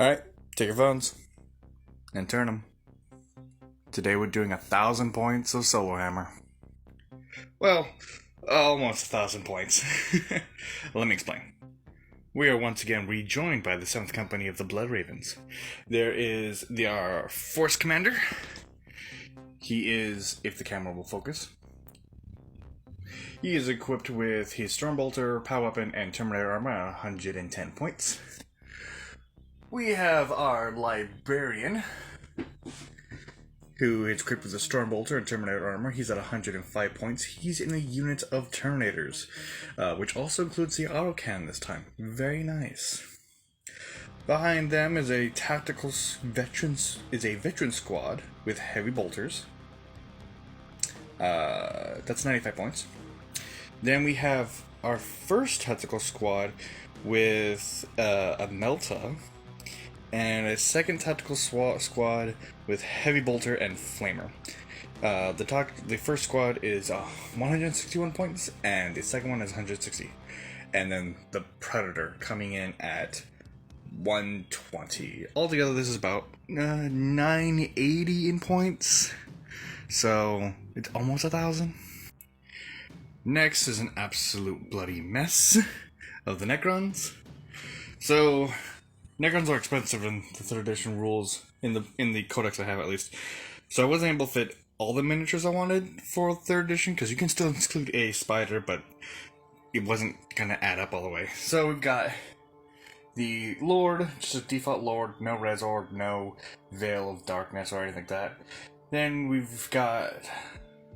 Alright, take your phones and turn them. Today we're doing 1,000 points of Solo Hammer. Well, almost 1,000 points. Let me explain. We are once again rejoined by the 7th Company of the Blood Ravens. There is our Force Commander. He is, if the camera will focus, he is equipped with his Stormbolter, Power Weapon, and Terminator Armor at 110 points. We have our Librarian, who is equipped with a Stormbolter and Terminator Armor. He's at 105 points. He's in a unit of Terminators, which also includes the autocannon this time. Very nice. Behind them is a veteran squad with heavy bolters. That's 95 points. Then we have our first tactical squad with a Melta, and a second tactical squad with heavy bolter and flamer. The first squad is 161 points, and the second one is 160. And then the Predator coming in at 120. Altogether, this is about 980 in points. So it's almost 1,000. Next is an absolute bloody mess of the Necrons. So Necrons are expensive in the 3rd edition rules, in the codex I have at least. So I wasn't able to fit all the miniatures I wanted for 3rd edition, because you can still include a spider, but it wasn't gonna add up all the way. So we've got the Lord, just a default Lord, no Res Orb, no Veil of Darkness or anything like that. Then we've got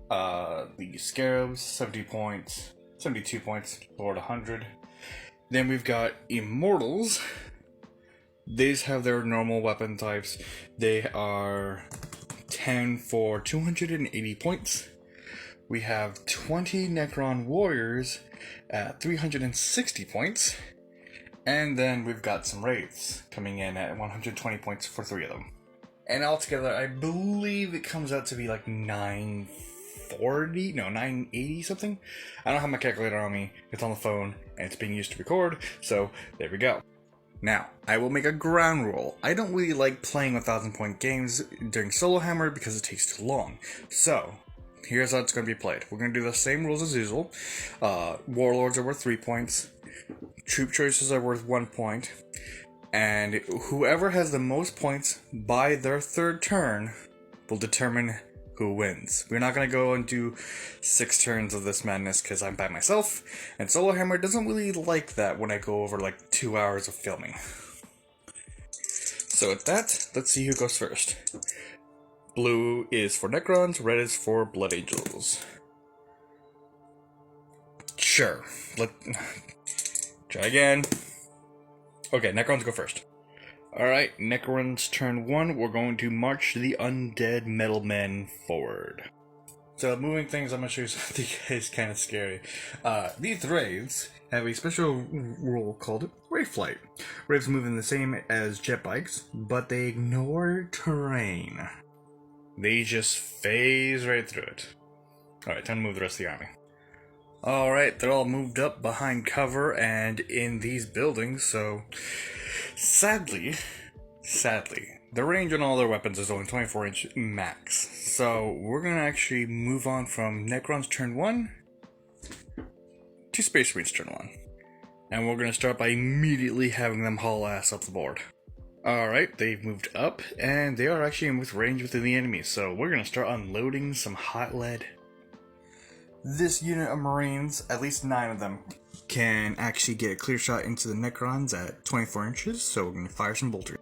the Scarabs, 72 points, Lord 100. Then we've got Immortals. These have their normal weapon types. They are 10 for 280 points. We have 20 Necron Warriors at 360 points. And then we've got some Wraiths coming in at 120 points for 3 of them. And altogether, I believe it comes out to be like 980 something. I don't have my calculator on me. It's on the phone, and it's being used to record, so there we go. Now, I will make a ground rule. I don't really like playing 1,000-point games during Solo Hammer because it takes too long. So, here's how it's going to be played. We're going to do the same rules as usual. Warlords are worth 3 points. Troop choices are worth 1 point. And whoever has the most points by their 3rd turn will determine who wins. We're not going to go and do 6 turns of this madness because I'm by myself, and Solo Hammer doesn't really like that when I go over like 2 hours of filming. So with that, let's see who goes first. Blue is for Necrons, red is for Blood Angels. Sure. Try again. Okay, Necrons go first. Alright, Necrons turn 1, we're going to march the undead metal men forward. So moving things, I'm going to show you something that is kind of scary. These Wraiths have a special rule called Wraith Flight. Wraiths move in the same as jet bikes, but they ignore terrain. They just phase right through it. Alright, time to move the rest of the army. Alright, they're all moved up behind cover and in these buildings, so Sadly, the range on all their weapons is only 24-inch max. So we're going to actually move on from Necron's turn 1 to Space Marines turn 1. And we're going to start by immediately having them haul ass up the board. Alright, they've moved up, and they are actually in with range within the enemy. So we're going to start unloading some hot lead. This unit of Marines, at least 9 of them, can actually get a clear shot into the Necrons at 24 inches, so we're going to fire some bolters.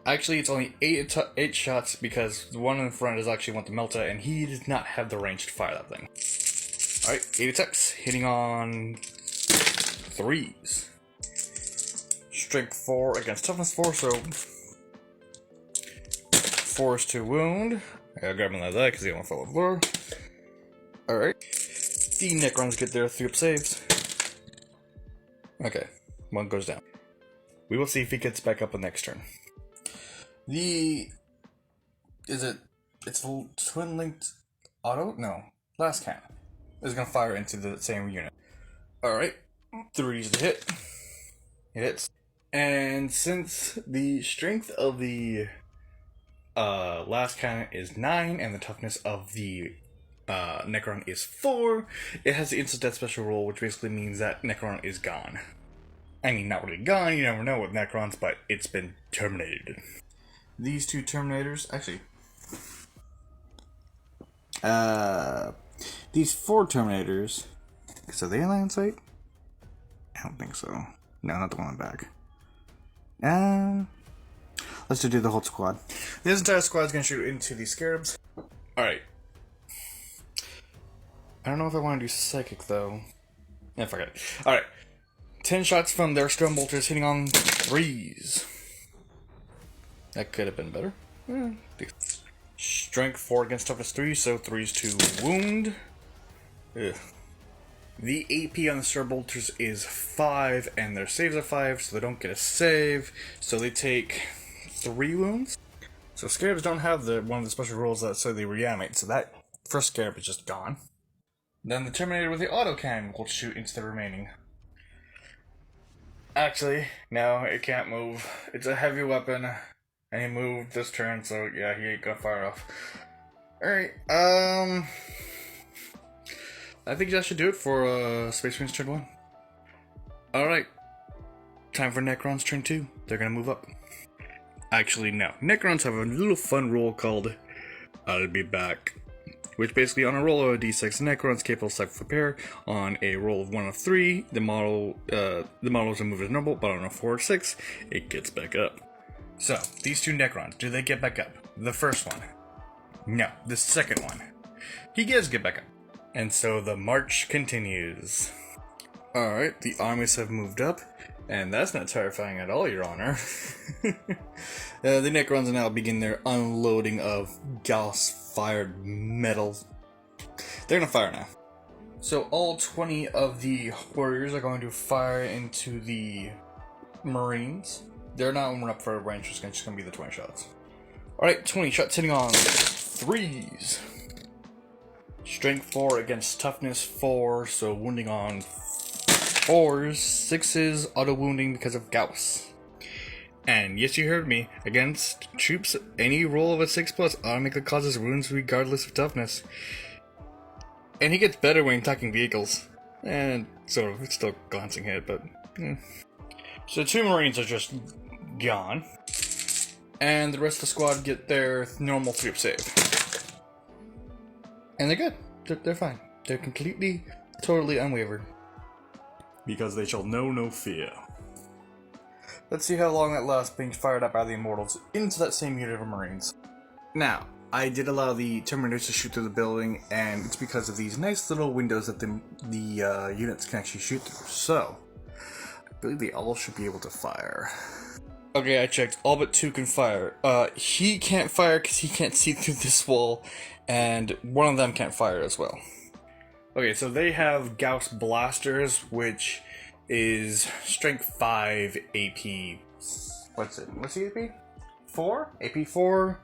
Actually, it's only 8 shots because the one in the front is actually one to Melta, and he does not have the range to fire that thing. Alright, 8 attacks, hitting on 3s. Strength 4 against toughness 4, so 4 is to wound. I gotta grab him like that because he don't want to fall on the floor. Alright. The Necrons get their 3 up saves. Okay, 1 goes down. We will see if he gets back up the next turn. It's twin linked auto? No, last cannon is gonna fire into the same unit. Alright, 3's to hit. It hits. And since the strength of the last cannon is 9 and the toughness of the Necron is 4, it has the instant death special rule, which basically means that Necron is gone. I mean, not really gone, you never know with Necrons, but it's been terminated. These two Terminators, actually, these 4 Terminators, so are they in line sight? I don't think so. No, not the one in the back. Let's do the whole squad. This entire squad is going to shoot into these Scarabs. Alright. I don't know if I want to do Psychic, though. Yeah, fuck it. Alright. 10 shots from their Stone Bolters hitting on 3s. That could have been better. Strength 4 against toughness 3, so 3s to wound. Ugh. The AP on the Stone Bolters is 5, and their saves are 5, so they don't get a save. So they take 3 wounds. So Scarabs don't have one of the special rules that say they reanimate, so that first Scarab is just gone. Then the Terminator with the autocannon will shoot into the remaining. Actually, no, it can't move. It's a heavy weapon, and he moved this turn, so yeah, he ain't gonna fire off. Alright, I think that should do it for Space Marines turn 1. Alright, time for Necrons turn 2. They're gonna move up. Actually, no. Necrons have a little fun rule called I'll be back, which basically on a roll of a d6, Necron's capable of self-repair. On a roll of 1 of 3, the model is moved as normal, but on a 4 or 6, it gets back up. So, these two Necrons, do they get back up? The first one. No, the second one. He does get back up. And so the march continues. Alright, the armies have moved up, and that's not terrifying at all, Your Honor. The Necrons now begin their unloading of Gauss-fired metal. They're gonna fire now. So all 20 of the warriors are going to fire into the Marines. They're not moving up for a range, it's just gonna be the 20 shots. Alright, 20 shots hitting on 3s. Strength 4 against toughness 4, so wounding on 4s, 6s, auto wounding because of Gauss. And yes, you heard me, against troops, any roll of a 6+ automatically causes wounds regardless of toughness. And he gets better when attacking vehicles. And sort of, it's still a glancing hit, but So 2 Marines are just gone. And the rest of the squad get their normal 3-up save. And they're good. They're fine. They're completely, totally unwavered. Because they shall know no fear. Let's see how long that lasts being fired up by the Immortals into that same unit of Marines. Now, I did allow the Terminators to shoot through the building, and it's because of these nice little windows that the units can actually shoot through. So, I believe they all should be able to fire. Okay, I checked. All but 2 can fire. He can't fire because he can't see through this wall, and one of them can't fire as well. Okay, so they have Gauss blasters, which is strength 5 AP. What's the AP? 4? AP 4.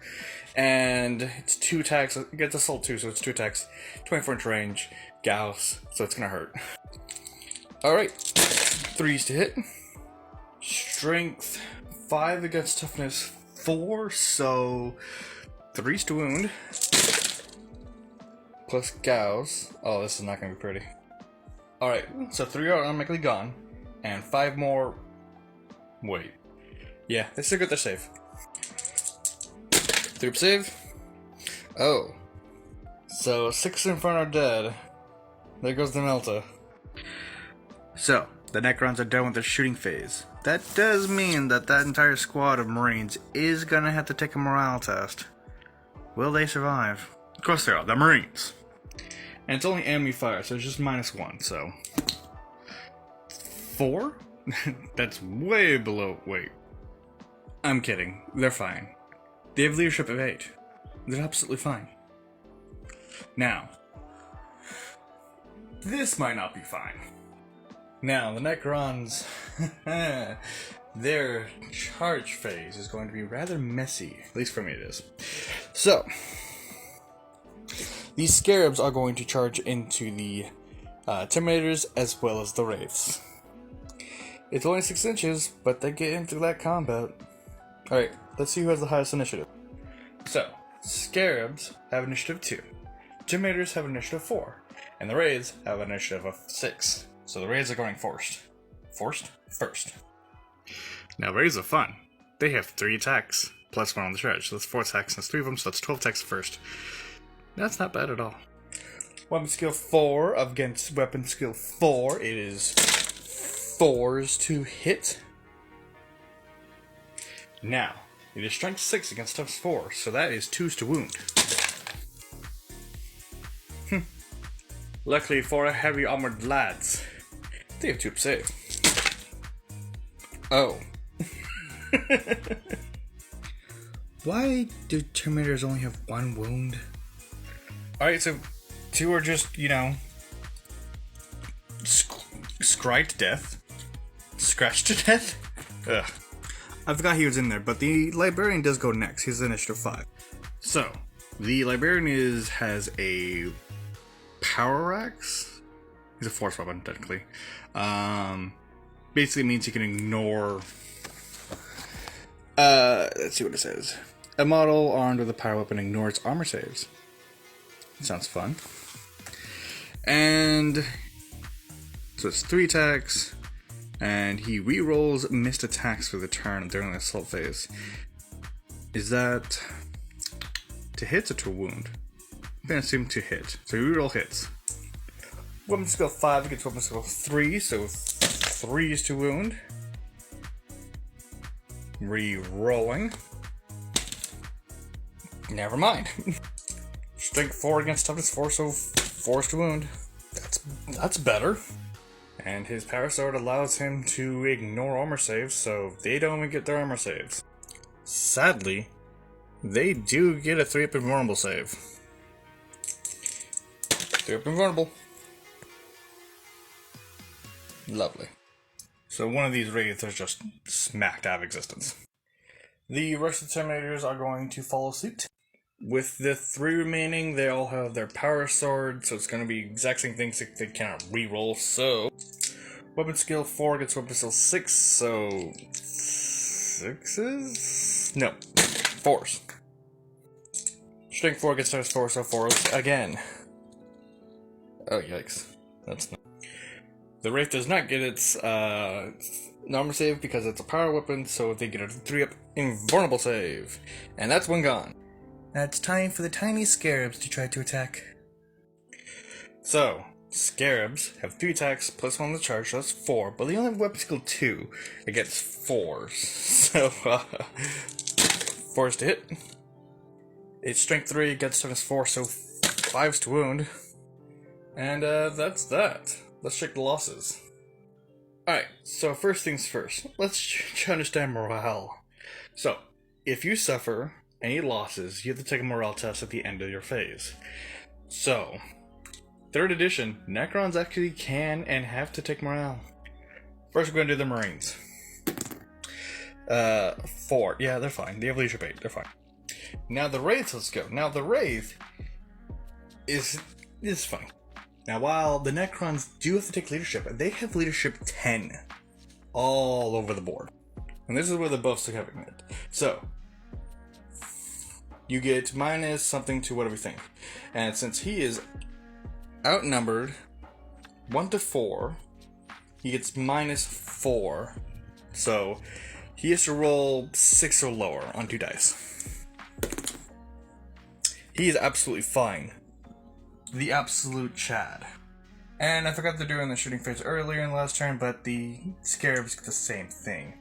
And it's 2 attacks. It gets assault 2, so it's 2 attacks. 24-inch range. Gauss, so it's gonna hurt. Alright. 3s to hit. Strength 5 against toughness 4, so 3s to wound. Plus Gauss. Oh, this is not gonna be pretty. Alright, so 3 are automatically gone, and 5 more. Wait. Yeah, they still got their save. 3-up save. Oh. So 6 in front are dead. There goes the Melta. So, the Necrons are done with their shooting phase. That does mean that entire squad of Marines is gonna have to take a morale test. Will they survive? Of course they are, the Marines. And it's only enemy fire, so it's just -1, so 4? That's way below. Wait. I'm kidding. They're fine. They have leadership of 8. They're absolutely fine. Now, this might not be fine. Now, the Necrons, their charge phase is going to be rather messy. At least for me it is. So, these Scarabs are going to charge into the Terminators as well as the Wraiths. It's only 6 inches, but they get into that combat. Alright, let's see who has the highest initiative. So, Scarabs have initiative 2, Generators have initiative 4, and the Wraiths have an initiative of 6. So the Wraiths are going first. First. Now Wraiths are fun. They have 3 attacks, plus 1 on the charge. So that's 4 attacks, and that's 3 of them, so that's 12 attacks first. That's not bad at all. Weapon skill 4 against weapon skill 4. It is 4s to hit. Now, it is strength 6 against toughness 4, so that is 2s to wound. Luckily for our heavy armored lads, they have 2 up save. Oh. Why do Terminators only have 1 wound? Alright, so 2 are just, you know, scratched to death. Scratched to death? Ugh. I forgot he was in there, but the Librarian does go next. He's initiative 5. So, the Librarian has a Power Axe. He's a force weapon, technically. Basically means he can ignore... let's see what it says. A model armed with a power weapon ignores armor saves. Sounds fun. And... so it's 3 attacks. And he re-rolls missed attacks for the turn during the assault phase. Is that... to hit or to wound? I'm gonna assume to hit. So you re-roll hits. Weapon skill 5 against weapon skill 3, so 3 is to wound. Re-rolling. Never mind. Strength 4 against toughness 4, so 4 is to wound. That's better. And his power sword allows him to ignore armor saves, so they don't even get their armor saves. Sadly, they do get a 3-up invulnerable save. 3-up invulnerable. Lovely. So one of these Wraiths is just smacked out of existence. The rest of the Terminators are going to follow suit. With the 3 remaining, they all have their power sword, so it's going to be exact same things that they cannot reroll. So, weapon skill 4 against weapon skill 6, so 6s? No, 4s. Strength 4 against toughness 4, so 4s again. Oh, yikes. That's not... The Wraith does not get its armor save because it's a power weapon, so they get a 3-up invulnerable save. And that's one gone. Now it's time for the tiny Scarabs to try to attack. So, Scarabs have 3 attacks plus 1 on the charge, so that's 4, but they only have weapon skill 2 against 4s. So, 4s to hit. It's strength 3 against toughness 4, so 5s to wound. And that's that. Let's check the losses. Alright, so first things first. Let's try to understand morale. So, if you suffer any losses, you have to take a morale test at the end of your phase. So, 3rd edition, Necrons actually can and have to take morale. First we're going to do the Marines. 4. Yeah, they're fine. They have leadership 8. They're fine. Now the Wraith, let's go. Now the Wraith is fine. Now while the Necrons do have to take leadership, they have leadership 10. All over the board. And this is where the buffs are having it. So, you get minus something to whatever you think. And since he is outnumbered 1 to 4, he gets minus 4. So, he has to roll 6 or lower on 2 dice. He is absolutely fine. The absolute Chad. And I forgot to do in the shooting phase earlier in the last turn, but the Scarabs get the same thing.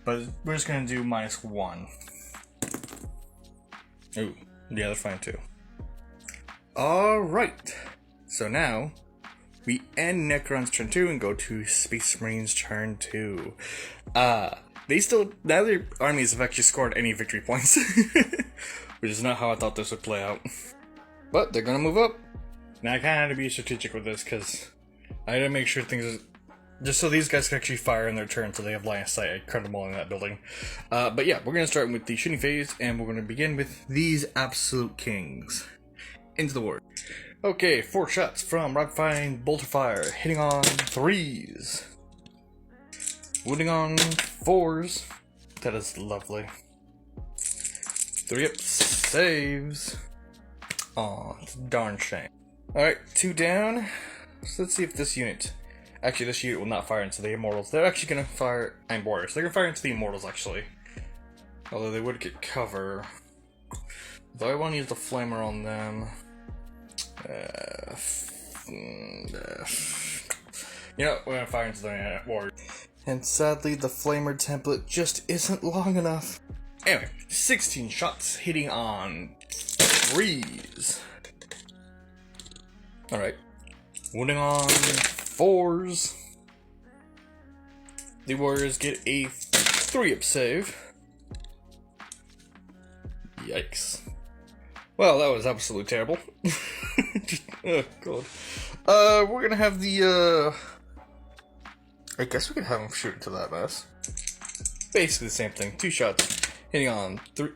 But we're just going to do minus 1. Ooh, yeah, they're fine too. Alright, so now we end Necron's turn 2 and go to Space Marines turn 2. They still, neither armies have actually scored any victory points, which is not how I thought this would play out. But they're gonna move up. Now I kinda had to be strategic with this because I had to make sure things are, just so these guys can actually fire in their turn so they have line of sight. I cracked them all in that building. But yeah, we're going to start with the shooting phase, and we're going to begin with these absolute kings. Into the war. Okay, 4 shots from Rapid Firing Bolter Fire, hitting on 3s. Wounding on 4s. That is lovely. 3 up saves. Aw, it's a darn shame. Alright, 2 down. So let's see if this unit... Actually, this unit will not fire into the Immortals. They're actually going to fire... I'm Warriors. They're going to fire into the Immortals, actually. Although they would get cover. Though I want to use the Flamer on them. You know, we're going to fire into the Warriors. And sadly, the Flamer template just isn't long enough. Anyway, 16 shots hitting on 3s. Alright. Wounding on 4s. The Warriors get a 3-up save. Yikes. Well, that was absolutely terrible. Oh, God. We're gonna have the, I guess we could have him shoot into that mess. Basically the same thing. 2 shots. Hitting on 3.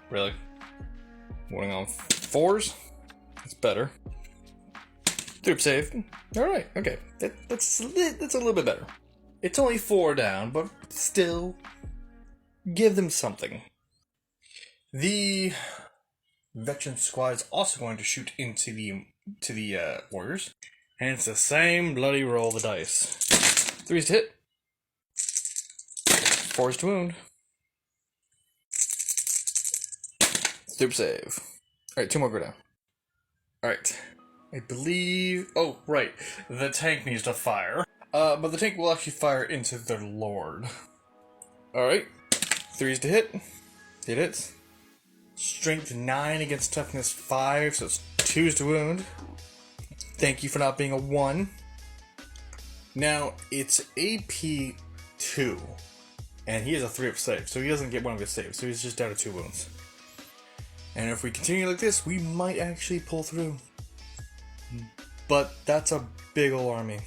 Really? Wounding on 4s? That's better. 3-up save. Alright, okay. That's a little bit better. It's only 4 down, but still, give them something. The veteran squad is also going to shoot into the Warriors. And it's the same bloody roll of the dice. 3s to hit. 4s to wound. 3-up save. Alright, 2 more go down. Alright. I believe... Oh, right. The tank needs to fire. But the tank will actually fire into their lord. Alright. 3s to hit. Hit it. Strength 9 against toughness 5, so it's 2s to wound. Thank you for not being a 1. Now, it's AP 2. And he has a 3-up save, so he doesn't get one of his saves, so he's just down to 2 wounds. And if we continue like this, we might actually pull through. But that's a big ol' army.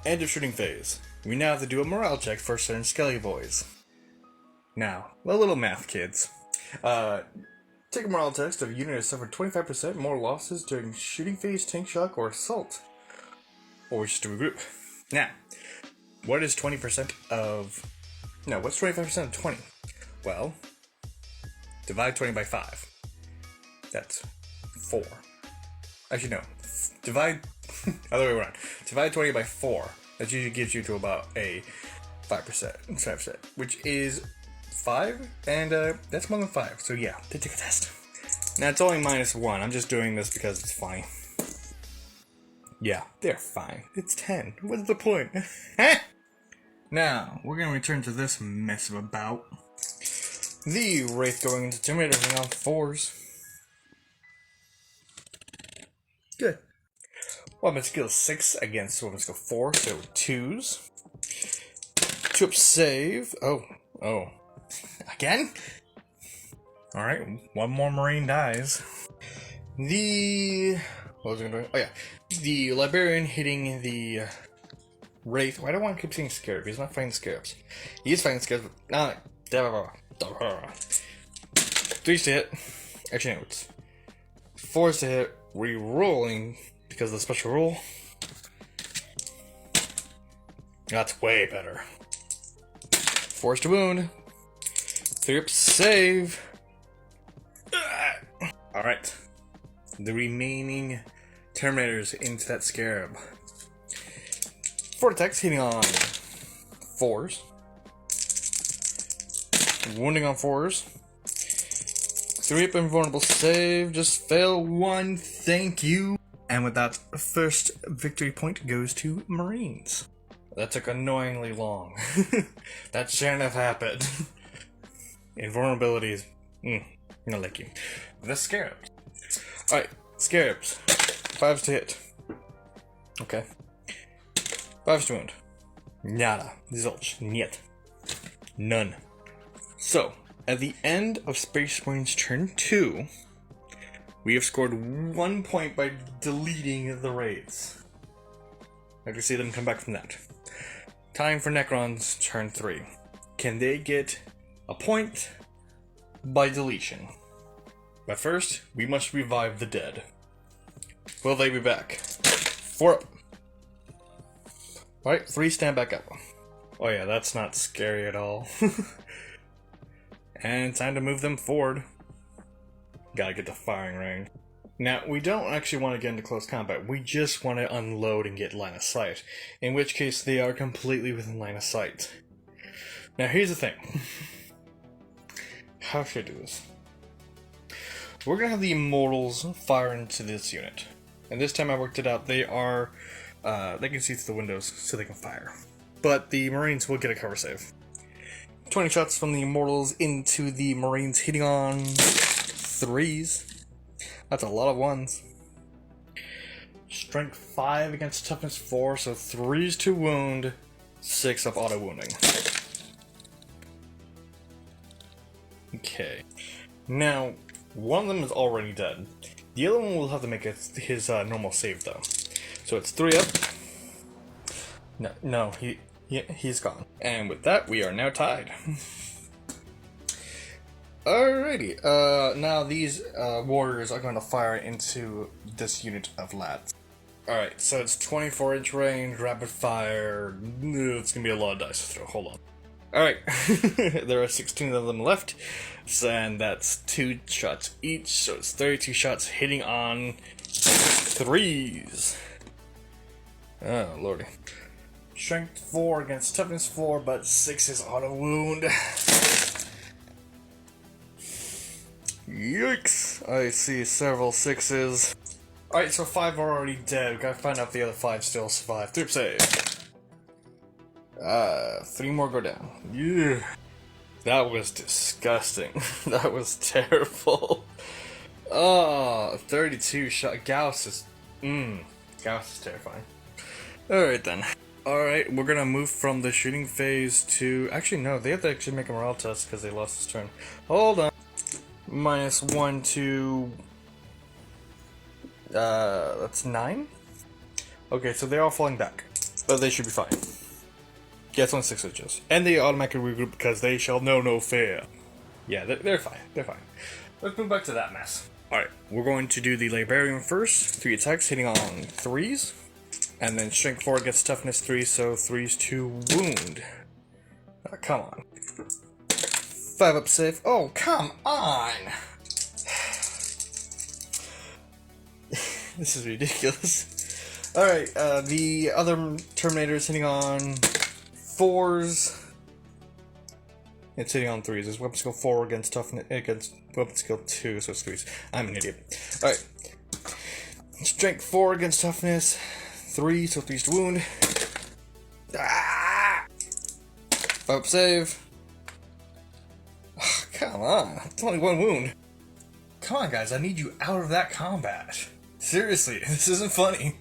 End of shooting phase. We now have to do a morale check for certain Skelly boys. Now, a little math, kids. Take a morale test of a unit has suffered 25% more losses during shooting phase, tank shock, or assault. Or we just do a group. Now, what is 20% of... No, what's 25% of 20? Well, divide 20 by 5. That's 4. Actually, no. Divide... other way around. Divide 20 by 4. That usually gives you to about a 5%, which is 5, and that's more than 5. So yeah, they take a test. Now it's only -1. I'm just doing this because it's funny. Yeah, they're fine. It's 10. What's the point? Now, we're gonna return to this mess of a bout. The Wraith going into Terminator on 4s. Good. Weapon skill 6 against weapon skill 4, so 2s. 2-up save. Oh. Again? Alright, 1 more Marine dies. What was I doing? Oh yeah. The Librarian hitting the Wraith. Why do I want to keep saying Scarab? He's not fighting Scarabs. He is fighting Scarabs, but not... 3s to hit. Actually, no, it's 4s to hit. Re-rolling because of the special rule. That's way better. 4s to wound. 3-up save. Alright. The remaining Terminators into that Scarab. 4 attacks hitting on 4s. Wounding on 4s. 3-up invulnerable save. Just fail 1. Thank you. And with that, first victory point goes to Marines. That took annoyingly long. That shouldn't have happened. Invulnerability is... not like you. The Scarabs. Alright, Scarabs. 5s to hit. Okay. 5s to wound. Nada. Zilch. Niet. None. So, at the end of Space Marines turn 2, we have scored 1 point by deleting the raids. I can see them come back from that. Time for Necrons turn 3. Can they get a point by deletion? But first, we must revive the dead. Will they be back? 4 up. Alright, 3 stand back up. Oh yeah, that's not scary at all. And time to move them forward. Gotta get to firing range. Now, we don't actually want to get into close combat. We just want to unload and get line of sight. In which case, they are completely within line of sight. Now, here's the thing. How should I do this? We're gonna have the Immortals fire into this unit. And this time I worked it out, they are, they can see through the windows, so they can fire. But the Marines will get a cover save. 20 shots from the Immortals into the Marines, hitting on 3s. That's a lot of 1s. Strength 5 against toughness 4, so 3s to wound, 6 of auto wounding. Okay. Now, one of them is already dead. The other one will have to make his normal save though. So it's 3 up. No, he's gone. And with that, we are now tied. Alrighty, now these warriors are going to fire into this unit of lads. Alright, so it's 24-inch range, rapid fire. It's gonna be a lot of dice to throw, hold on. Alright, there are 16 of them left, and that's 2 shots each, so it's 32 shots hitting on 3s. Oh, lordy. Strength 4 against toughness 4, but 6 is auto wound. Yikes! I see several 6s. Alright, so 5 are already dead. We gotta find out if the other 5 still survive. 3 save. 3 more go down. Yeah. That was disgusting. That was terrible. Oh, 32 shot. Gauss is... Gauss is terrifying. Alright then. Alright, we're gonna move from the shooting phase to... Actually, no, they have to actually make a morale test because they lost this turn. Hold on. -1 to... that's 9? Okay, so they're all falling back. But they should be fine. Yeah, it's only 6 inches. And they automatically regroup because they shall know no fear. Yeah, they're fine. They're fine. Let's move back to that mess. Alright, we're going to do the Librarian first. 3 attacks hitting on 3s. And then Strength 4 gets Toughness 3, so 3s to wound. Come on. 5 up safe. Oh, come on! This is ridiculous. Alright, the other Terminator is hitting on 4s. It's hitting on 3s. It's weapon skill 4 against toughness against weapon skill 2, so it's 3s. I'm an idiot. Alright. Strength 4 against toughness 3, so 3s to wound. Ah! 5 up save. Oh, come on. It's only 1 wound. Come on, guys. I need you out of that combat. Seriously, this isn't funny.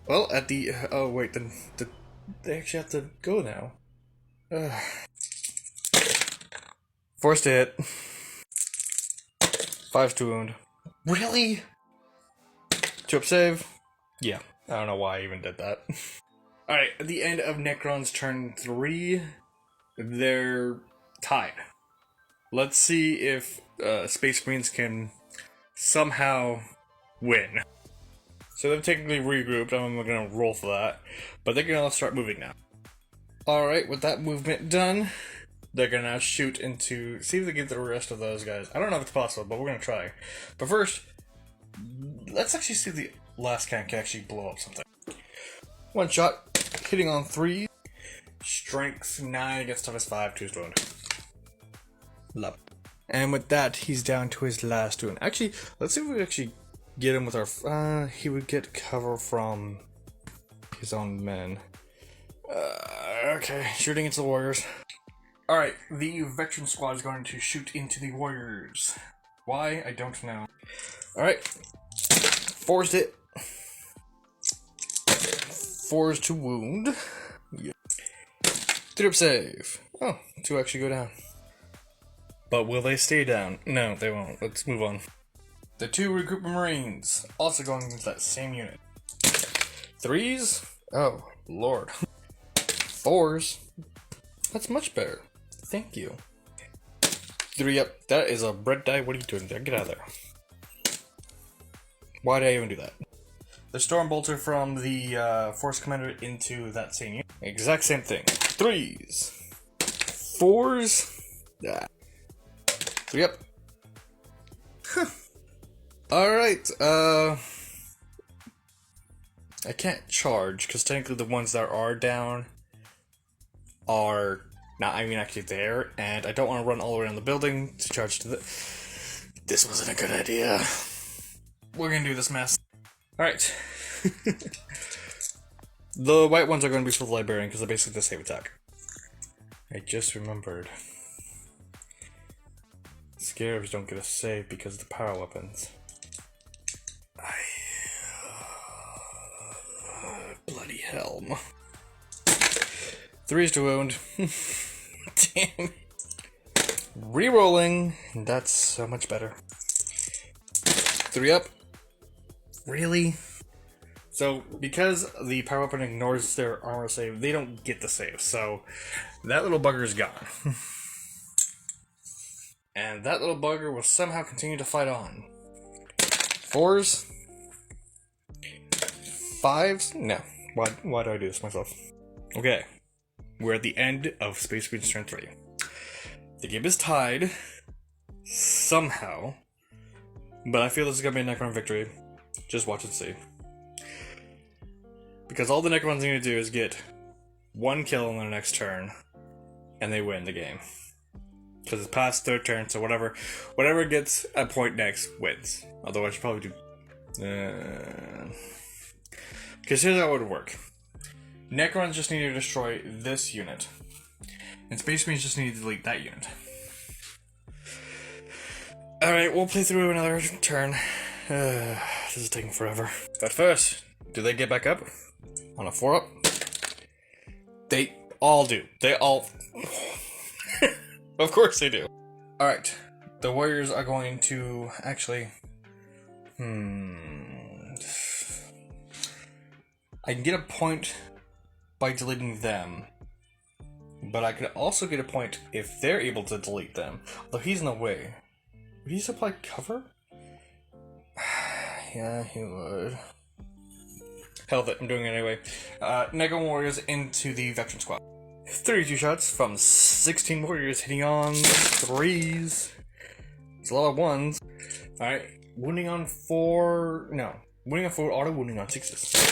Well, at the... oh, wait. They actually have to go now. Forced to hit. 5 to wound. Really? 2 up save? Yeah. I don't know why I even did that. Alright, at the end of Necron's turn 3, they're tied. Let's see if Space Marines can somehow win. So they've technically regrouped, I'm gonna roll for that, but they're gonna start moving now. Alright, with that movement done, they're gonna now shoot into, see if they get the rest of those guys. I don't know if it's possible, but we're gonna try. But first, let's actually see if the last cannon can actually blow up something. 1 shot, hitting on 3. Strength 9 against toughness 5, 2's to wound. Love. And with that, he's down to his last wound. Actually, let's see if we actually get him with our... he would get cover from his own men. Okay, shooting into the warriors. Alright, the veteran squad is going to shoot into the warriors. Why? I don't know. Alright. Forced it. 4s to wound. Yeah. 3 up save. Oh, 2 actually go down. But will they stay down? No, they won't. Let's move on. The 2 regroup Marines, also going into that same unit. 3s? Oh, lord. 4s? That's much better. Thank you. 3 up. That is a bread die. What are you doing there? Get out of there. Why did I even do that? the Stormbolter from the Force Commander into that same unit. Exact same thing. 3s. 4s. Ah. 3 up. Huh. Alright, I can't charge, because technically the ones that are down are not actually there, and I don't want to run all the way around the building to charge to the... This wasn't a good idea. We're gonna do this mess. Alright. The white ones are going to be for the Librarian, because they're basically the same attack. I just remembered. Scarabs don't get a save because of the power weapons. Bloody hell. 3s to wound. Damn. Rerolling. That's so much better. 3 up. Really? So, because the power weapon ignores their armor save, they don't get the save. So, that little bugger is gone. And that little bugger will somehow continue to fight on. 4s. 5s? No. Why do I do this myself? Okay. We're at the end of Space Marines turn 3. The game is tied. Somehow. But I feel this is going to be a Necron victory. Just watch and see. Because all the Necrons need to do is get 1 kill on their next turn. And they win the game. Because it's past 3rd turn, so whatever gets a point next wins. Although I should probably do... Because here's how it would work. Necrons just need to destroy this unit. And Space Marines just need to delete that unit. Alright, we'll play through another turn. This is taking forever. But first, do they get back up? On a 4 up? They all do. They all... Of course they do. Alright, the Warriors are going to actually... I can get a point by deleting them, but I could also get a point if they're able to delete them. Although he's in the way. Would he supply cover? Yeah, he would. Hell with it, I'm doing it anyway. Necron Warriors into the Veteran Squad. 32 shots from 16 Warriors hitting on 3s. It's a lot of 1s. Alright, wounding on 4... No. Wounding on 4, auto wounding on 6s.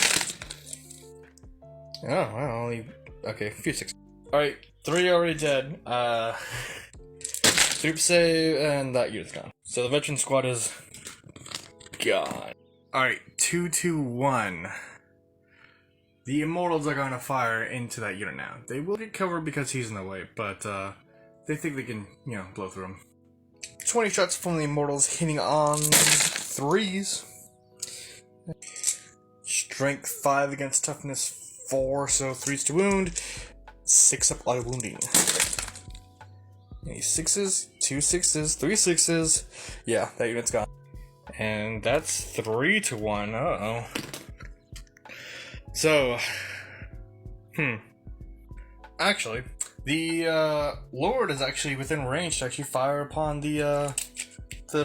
Oh, well, only... Okay, a few 6s. Alright, 3 already dead. Troop save, and that unit's gone. So the Veteran Squad is... gone. Alright, 2-2-1. The Immortals are going to fire into that unit now. They will get covered because he's in the way, but they think they can, blow through him. 20 shots from the Immortals hitting on 3s. Strength 5 against toughness 4, so 3s to wound. 6 up auto wounding. Any 6s, 2 6s, 3 6s. Yeah, that unit's gone. And that's 3-1. Uh-oh. So, actually, the Lord is actually within range to actually fire upon the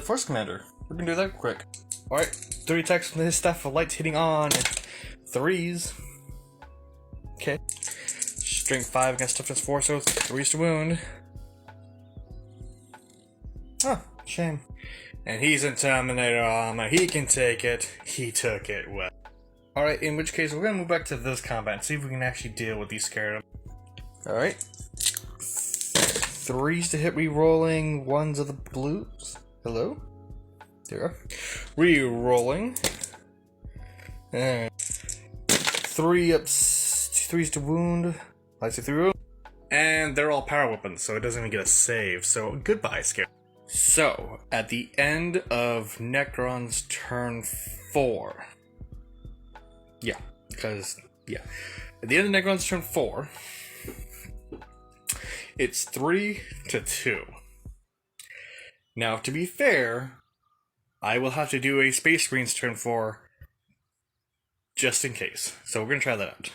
Force Commander. We're gonna do that quick. Alright, 3 attacks from his Staff of Light hitting on 3s. Okay. Strength 5 against toughness 4, so 3s to wound. Oh, shame. And he's in Terminator armor. He can take it. He took it well. Alright, in which case, we're going to move back to this combat and see if we can actually deal with these scarabs. Alright. 3s to hit re-rolling, 1s of the blues. Hello? There we go. Re-rolling. And 3 ups, 3s to wound. Lights it through. And they're all power weapons, so it doesn't even get a save. So, goodbye, scarab. So, at the end of Necron's turn 4... Yeah, because, yeah. At the end of Necron's turn 4, it's 3-2. Now, to be fair, I will have to do a Space Marines turn 4 just in case. So we're going to try that out.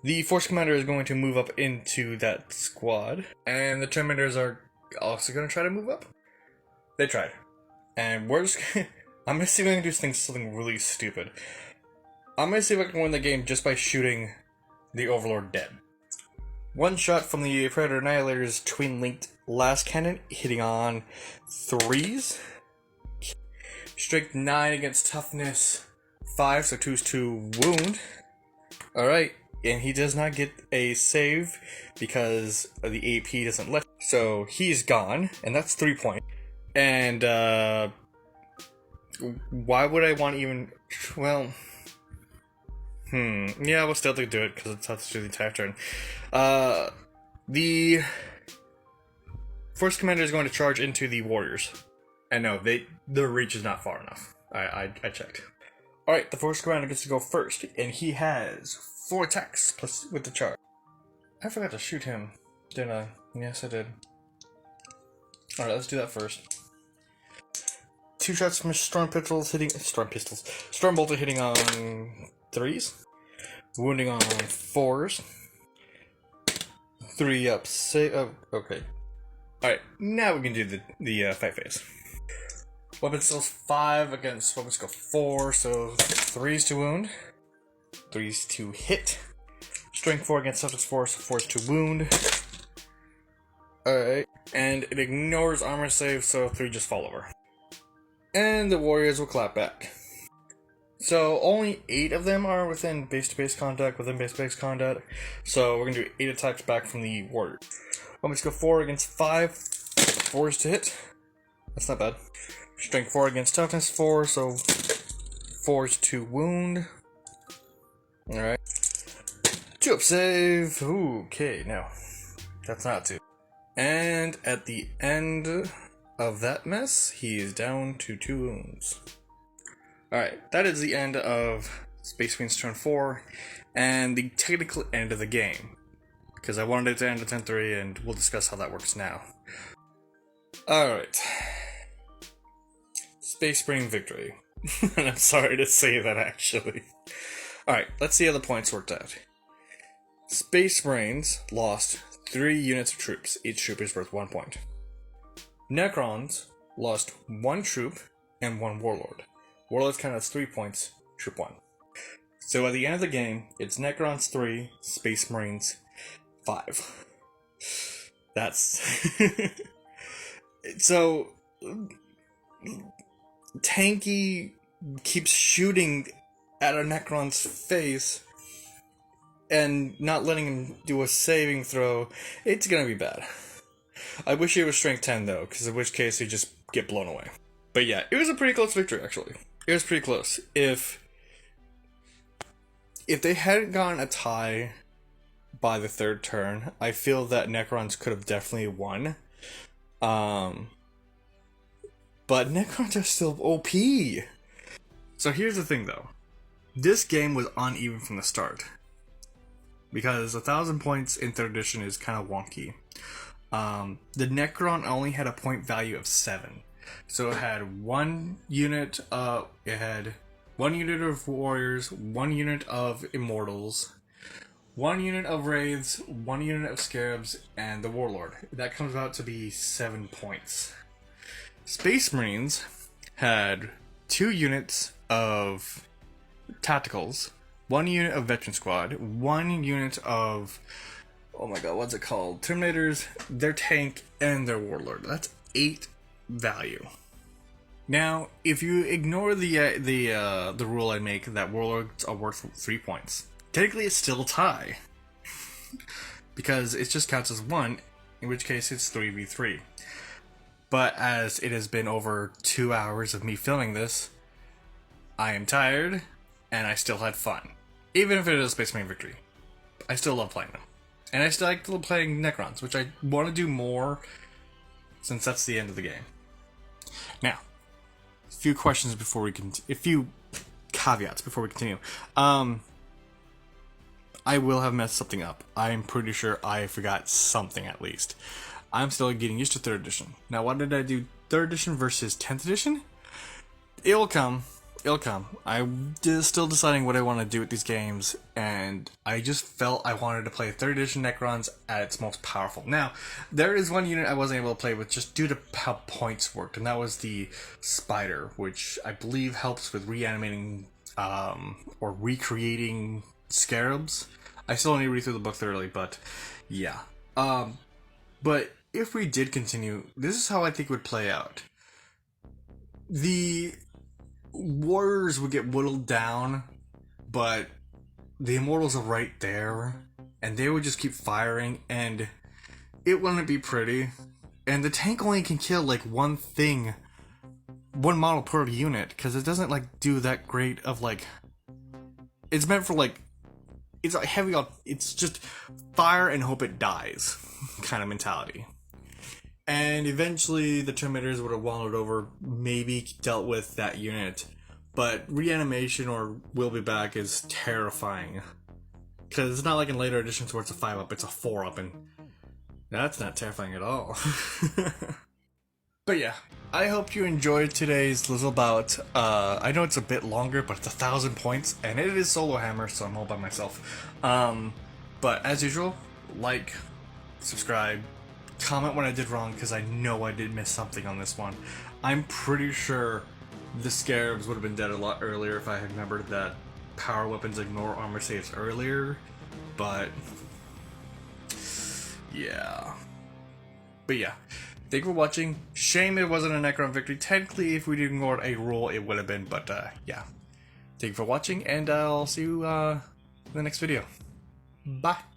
The Force Commander is going to move up into that squad, and the Terminators are also going to try to move up. They tried. And we're just I'm gonna see if I can do something really stupid. I'm gonna see if I can win the game just by shooting the Overlord dead. One shot from the Predator Annihilator's twin-linked last cannon, hitting on 3s. Strength 9 against toughness 5, so 2's to wound. Alright, and he does not get a save because the AP doesn't let. So he's gone, and that's 3 points. And why would I want even? Well, yeah, we'll still do it because it's have to do the entire turn. The Force Commander is going to charge into the Warriors, and no, their reach is not far enough. I checked. All right, the Force Commander gets to go first, and he has 4 attacks plus with the charge. I forgot to shoot him, didn't I? Yes, I did. All right, let's do that first. 2 shots from Storm Bolter hitting on 3s, wounding on 4s. 3 up, okay. Alright, now we can do the fight phase. Weapon skills 5 against weapon skill 4, so 3s to wound, 3s to hit. Strength 4 against toughness 4, so 4s to wound. Alright, and it ignores armor save, so 3 just fall over. And the Warriors will clap back. So only 8 of them are within base-to-base contact, so we're going to do 8 attacks back from the Warrior. Weapon skill 4 against 5, 4s to hit. That's not bad. Strength 4 against toughness 4, so 4s to wound. Alright. 2 up save. Ooh, okay, no. That's not 2. And at the end of that mess, he is down to 2 wounds. Alright, that is the end of Space Marines turn 4, and the technical end of the game. Because I wanted it to end at 10-3, and we'll discuss how that works now. Alright. Space Marine victory. And I'm sorry to say that, actually. Alright, let's see how the points worked out. Space Marines lost 3 units of troops. Each troop is worth 1 point. Necrons lost 1 troop and 1 warlord. Warlords count as 3 points, troop 1. So at the end of the game, it's Necrons 3, Space Marines 5. That's... So... Tanky keeps shooting at a Necron's face and not letting him do a saving throw. It's gonna be bad. I wish it was strength 10 though, because in which case he'd just get blown away. But yeah, it was a pretty close victory actually. It was pretty close. If they hadn't gotten a tie by the 3rd turn, I feel that Necrons could have definitely won. But Necrons are still OP. So here's the thing though. This game was uneven from the start. Because 1,000 points in 3rd edition is kind of wonky. The Necron only had a point value of 7. So it had 1 unit of warriors, 1 unit of immortals, 1 unit of wraiths, 1 unit of scarabs, and the warlord. That comes out to be 7 points. Space Marines had 2 units of tacticals, 1 unit of veteran squad, 1 unit of, oh my god, what's it called? Terminators, their tank, and their warlord. That's 8 value. Now, if you ignore the rule I make that warlords are worth 3 points, technically it's still a tie. Because it just counts as 1, in which case it's 3v3. But as it has been over 2 hours of me filming this, I am tired, and I still had fun. Even if it is a Space Marine victory. I still love playing them. And I still like playing Necrons, which I want to do more, since that's the end of the game. Now, a few questions before we continue. A few caveats before we continue. I will have messed something up. I'm pretty sure I forgot something at least. I'm still getting used to 3rd edition. Now, why did I do 3rd edition versus 10th edition? It will come. it'll come. I'm still deciding what I want to do with these games, and I just felt I wanted to play 3rd edition Necrons at its most powerful. Now, there is one unit I wasn't able to play with just due to how points worked, and that was the Spider, which I believe helps with reanimating or recreating scarabs. I still need to read through the book thoroughly, but yeah. But if we did continue, this is how I think it would play out. The warriors would get whittled down, but the immortals are right there, and they would just keep firing, and it wouldn't be pretty. And the tank only can kill like one model per unit, because it doesn't like do that great of like. It's meant for like, it's like heavy on. It's just fire and hope it dies, kind of mentality. And eventually the Terminators would have wallowed over, maybe dealt with that unit. But reanimation or will be back is terrifying. Because it's not like in later editions where it's a 5-up, it's a 4-up, and that's not terrifying at all. But yeah, I hope you enjoyed today's little bout. I know it's a bit longer, but it's 1,000 points, and it is solo hammer, so I'm all by myself. But as usual, like, subscribe, comment when I did wrong, because I know I did miss something on this one. I'm pretty sure the Scarabs would have been dead a lot earlier if I had remembered that power weapons ignore armor saves earlier, but yeah. But yeah, thank you for watching. Shame it wasn't a Necron victory. Technically, if we'd ignored a rule, it would have been, but yeah. Thank you for watching, and I'll see you in the next video. Bye.